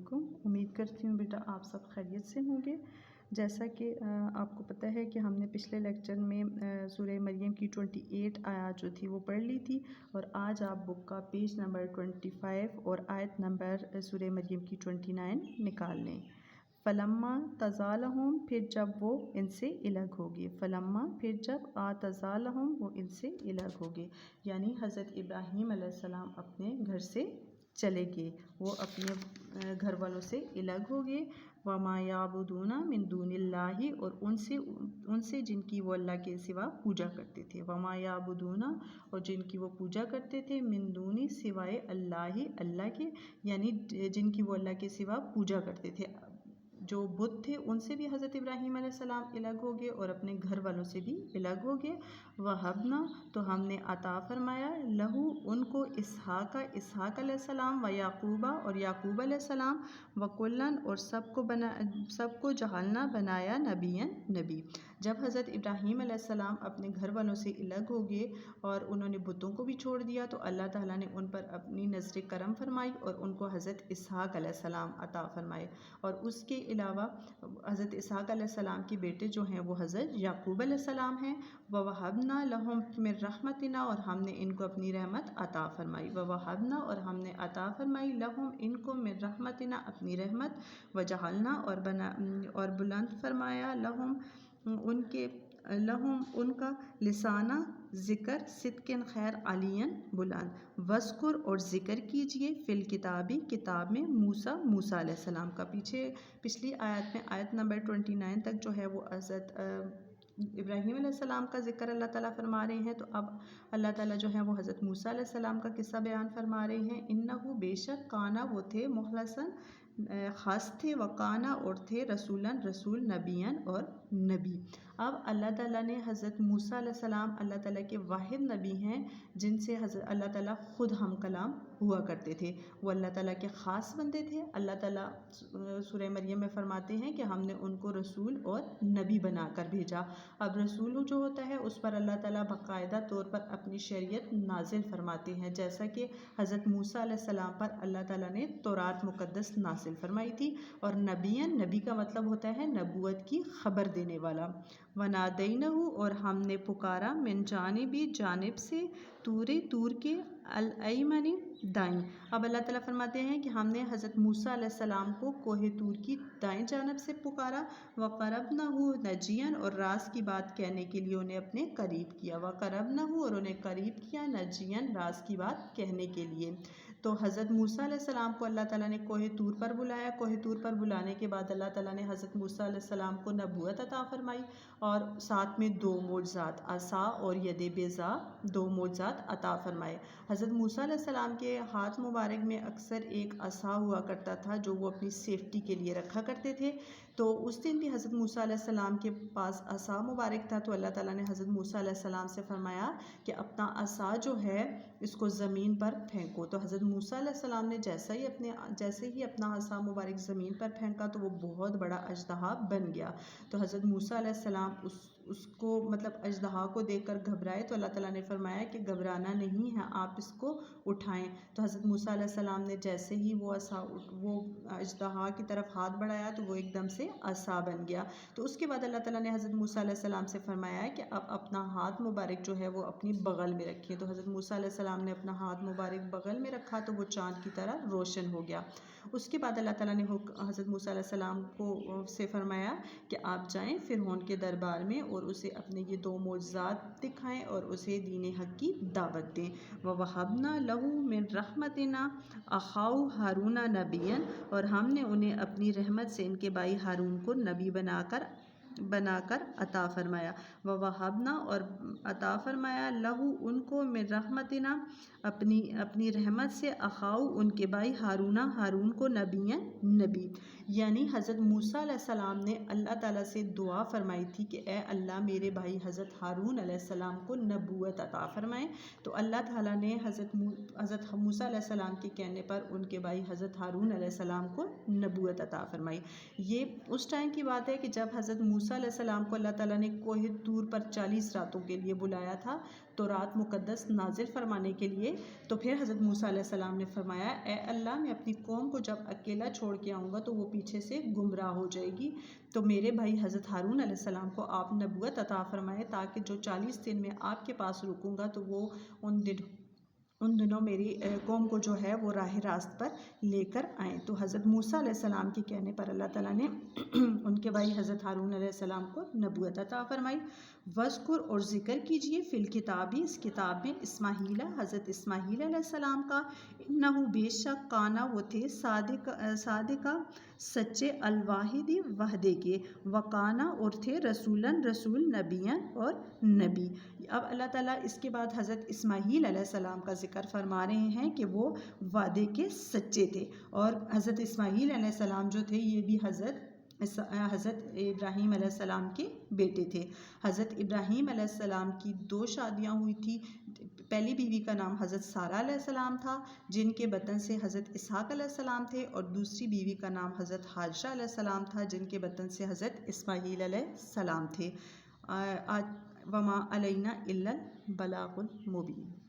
علیکم۔ امید کرتی ہوں بیٹا آپ سب خیریت سے ہوں گے۔ جیسا کہ آپ کو پتہ ہے کہ ہم نے پچھلے لیکچر میں سورہ مریم کی 28 آیات جو تھی وہ پڑھ لی تھی، اور آج آپ بک کا پیج نمبر 25 اور آیت نمبر سورہ مریم کی 29 نکال لیں۔ فلما تزالہم، پھر جب وہ ان سے الگ ہوگی، فلما پھر جب آتزالہم وہ ان سے الگ ہوگی، یعنی حضرت ابراہیم علیہ السلام اپنے گھر سے چلے گئے، وہ اپنے گھر والوں سے الگ ہو گئے۔ وما یعبدون من دون اللہ، اور ان سے جن کی وہ اللہ کے سوا پوجا کرتے تھے، وما یعبدون، اور جن کی وہ پوجا کرتے تھے، من دون سوائے اللہ، اللہ کے، یعنی جن کی وہ اللہ کے سوا پوجا کرتے تھے، جو بت تھے ان سے بھی حضرت ابراہیم علیہ السلام الگ ہو گئے اور اپنے گھر والوں سے بھی الگ ہو گئے۔ وَهَبْنَا، تو ہم نے عطا فرمایا، لہو ان کو، اسحاق علیہ السلام، و یعقوبہ اور یعقوب علیہ السلام، وکلن اور سب کو جعلنا بنایا، نبی۔ جب حضرت ابراہیم علیہ السلام اپنے گھر والوں سے الگ ہو گئے اور انہوں نے بتوں کو بھی چھوڑ دیا، تو اللہ تعالیٰ نے ان پر اپنی نظر کرم فرمائی اور ان کو حضرت اسحاق علیہ السلام عطا فرمائے، اور اس کے علاوہ حضرت اسحاق علیہ السلام کے بیٹے جو ہیں وہ حضرت یعقوب علیہ السلام ہیں۔ وَوَهَبْنَا لَهُم مِّن رَحْمَتِنَا، اور ہم نے ان کو اپنی رحمت عطا فرمائی، وَوَهَبْنَا اور ہم نے عطا فرمائی، لَهُم ان کو، مِّن رحمتنا اپنی رحمت، وَجَعَلْنَا اور بلند فرمایا، لَهُم ان کا، لسانہ ذکر، صدقن خیر، علیًا بلند، وذکر اور ذکر کیجئے، فی الکتاب کتاب میں، موسیٰ علیہ السلام کا۔ پچھلی آیت میں آیت نمبر 29 تک جو ہے وہ حضرت ابراہیم علیہ السلام کا ذکر اللہ تعالیٰ فرما رہے ہیں، تو اب اللہ تعالیٰ جو ہے وہ حضرت موسیٰ علیہ السلام کا قصہ بیان فرما رہے ہیں۔ انہو بے شک، کانا وہ تھے، مخلصاً خاص تھے، وکانا اور تھے، رسولاً رسول، نبیاً اور نبی۔ اب اللہ تعالیٰ نے حضرت موسیٰ علیہ السلام اللہ تعالیٰ کے واحد نبی ہیں جن سے حضرت اللہ تعالیٰ خود ہم کلام ہوا کرتے تھے، وہ اللہ تعالیٰ کے خاص بندے تھے۔ اللہ تعالیٰ سورہ مریم میں فرماتے ہیں کہ ہم نے ان کو رسول اور نبی بنا کر بھیجا۔ اب رسول جو ہوتا ہے اس پر اللہ تعالیٰ باقاعدہ طور پر اپنی شریعت نازل فرماتے ہیں، جیسا کہ حضرت موسیٰ علیہ السلام پر اللہ تعالیٰ نے تورات مقدس نازل فرمائی تھی، اور نبی کا مطلب ہوتا ہے نبوت کی خبر دینے والا۔ وَنَادَيْنَهُ اور ہم نے پکارا، من جانب سے، طور کے، الایمن دائیں۔ اب اللہ تعالیٰ فرماتے ہیں کہ ہم نے حضرت موسیٰ علیہ السلام کو کوہ طور کی دائیں جانب سے پکارا، وَقَرَبْنَهُ نَجِيًّا اور راز کی بات کہنے کے لیے انہیں اپنے قریب کیا، وَقَرَبْنَهُ اور انہیں قریب کیا، نَجِيًّا راز کی بات کہنے کے لیے۔ تو حضرت موسیٰ علیہ السلام کو اللہ تعالیٰ نے کوہ طور پر بلایا، کوہ طور پر بلانے کے بعد اللہ تعالیٰ نے حضرت موسیٰ علیہ السلام کو نبوت عطا فرمائی، اور ساتھ میں 2 معجزات، عصا اور ید بیضاء، 2 معجزات عطا فرمائے۔ حضرت موسیٰ علیہ السلام کے ہاتھ مبارک میں اکثر ایک عصا ہوا کرتا تھا جو وہ اپنی سیفٹی کے لیے رکھا کرتے تھے، تو اس دن بھی حضرت موسیٰ علیہ السلام کے پاس عصا مبارک تھا، تو اللہ تعالیٰ نے حضرت موسیٰ علیہ السلام سے فرمایا کہ اپنا عصا جو ہے اس کو زمین پر پھینکو، تو حضرت موسیٰ علیہ السلام نے جیسے ہی اپنا عصا مبارک زمین پر پھینکا تو وہ بہت بڑا اژدہا بن گیا۔ تو حضرت موسیٰ علیہ السلام اس کو اژدہا کو دیکھ کر گھبرائے، تو اللہ تعالیٰ نے فرمایا کہ گھبرانا نہیں ہے، آپ اس کو اٹھائیں۔ تو حضرت موسیٰ علیہ السلام نے جیسے ہی وہ اژدہا کی طرف ہاتھ بڑھایا تو وہ ایک دم سے عصا بن گیا۔ تو اس کے بعد اللہ تعالیٰ نے حضرت موسیٰ علیہ السلام سے فرمایا کہ اب اپنا ہاتھ مبارک جو ہے وہ اپنی بغل میں رکھیں، تو حضرت موسیٰ علیہ السلام نے اپنا ہاتھ مبارک بغل میں رکھا تو وہ چاند کی طرح روشن ہو گیا۔ اس کے بعد اللہ تعالیٰ نے حضرت موسیٰ علیہ السلام سے فرمایا کہ آپ جائیں فرعون کے دربار میں اور اسے اپنے یہ 2 معجزات دکھائیں اور اسے دین حق کی دعوت دیں۔ وَوَهَبْنَا لَهُ مِن رَحْمَتِنَا أَخَاهُ هَارُونَ نَبِيًّا اور ہم نے انہیں اپنی رحمت سے ان کے بھائی ہارون کو نبی بنا کر عطا فرمایا۔ وَوَهَبْنَا اور عطا فرمایا، لَهُ ان کو، مِن رحمتنا اپنی رحمت سے، أَخَاهُ ان کے بھائی ہارون کو، نبی، یعنی حضرت موسیٰ علیہ السلام نے اللہ تعالیٰ سے دعا فرمائی تھی کہ اے اللہ میرے بھائی حضرت ہارون علیہ السلام کو نبوت عطا فرمائیں، تو اللہ تعالیٰ نے حضرت موسیٰ علیہ السلام کے کہنے پر ان کے بھائی حضرت ہارون علیہ السلام کو نبوت عطا فرمائی۔ یہ اس ٹائم کی بات ہے کہ جب حضرت موسیٰ موسیٰ علیہ السلام کو اللہ تعالیٰ نے کوہ طور پر 40 راتوں کے لیے بلایا تھا تو رات مقدس نازل فرمانے کے لیے، تو پھر حضرت موسیٰ علیہ السلام نے فرمایا اے اللہ میں اپنی قوم کو جب اکیلا چھوڑ کے آؤں گا تو وہ پیچھے سے گمراہ ہو جائے گی، تو میرے بھائی حضرت ہارون علیہ السلام کو آپ نبوت عطا فرمائے تاکہ جو 40 دن میں آپ کے پاس رکوں گا تو وہ ان دنوں میری قوم کو جو ہے وہ راہ راست پر لے کر آئیں۔ تو حضرت موسیٰ علیہ السلام کے کہنے پر اللہ تعالیٰ نے ان کے بھائی حضرت ہارون علیہ السلام کو نبوت عطا فرمائی۔ وذکر اور ذکر کیجئے فی الکتابی اس کتاب میں اسماعیل حضرت اسماعیل علیہ السلام کا، انہو بے شک کانا وہ تھے صادقہ سچے الواحدی وحدے کے، وکانا اور تھے رسولن رسول نبیًا اور نبی۔ اب اللہ تعالیٰ اس کے بعد حضرت اسماعیل علیہ السلام کا ذکر فرما رہے ہیں کہ وہ وعدے کے سچے تھے، اور حضرت اسماعیل علیہ السلام جو تھے یہ بھی حضرت ابراہیم علیہ السلام کے بیٹے تھے۔ حضرت ابراہیم علیہ السلام کی 2 شادیاں ہوئی تھی، پہلی بیوی کا نام حضرت سارہ علیہ السلام تھا جن کے بطن سے حضرت اسحاق علیہ السلام تھے، اور دوسری بیوی کا نام حضرت حاجرہ علیہ السلام تھا جن کے بطن سے حضرت اسماعیل علیہ السلام تھے۔ وما علینا الا البلاغ المبین۔